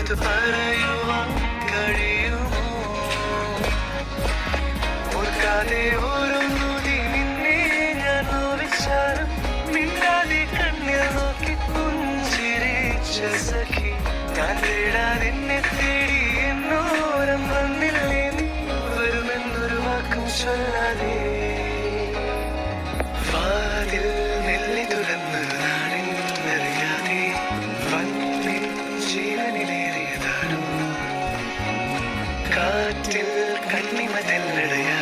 അത് പറയുവാൻ കഴിയുമോ? ഓർക്കാതെ ഓരോന്നുതി നിന്നെ ഞാൻ നോവിച്ചാലും മിണ്ടാതെ കണ്ണിൽ നോക്കി പുഞ്ചിരിച്ച സഖി. ഞാൻ തേടാൻ എന്നെ തേടി എന്നോരം വന്നില്ലേ നീ, വരുമെന്നൊരു വാക്കും ചൊല്ലാതെ. വാതിൽ മെല്ലെ തുറന്ന് നാണെന്നറിയാതെ വന്നിൻ ജീവനിലേറിയതാരോ, കാറ്റിൽ കണ്ണിമ തെല്ലടയാ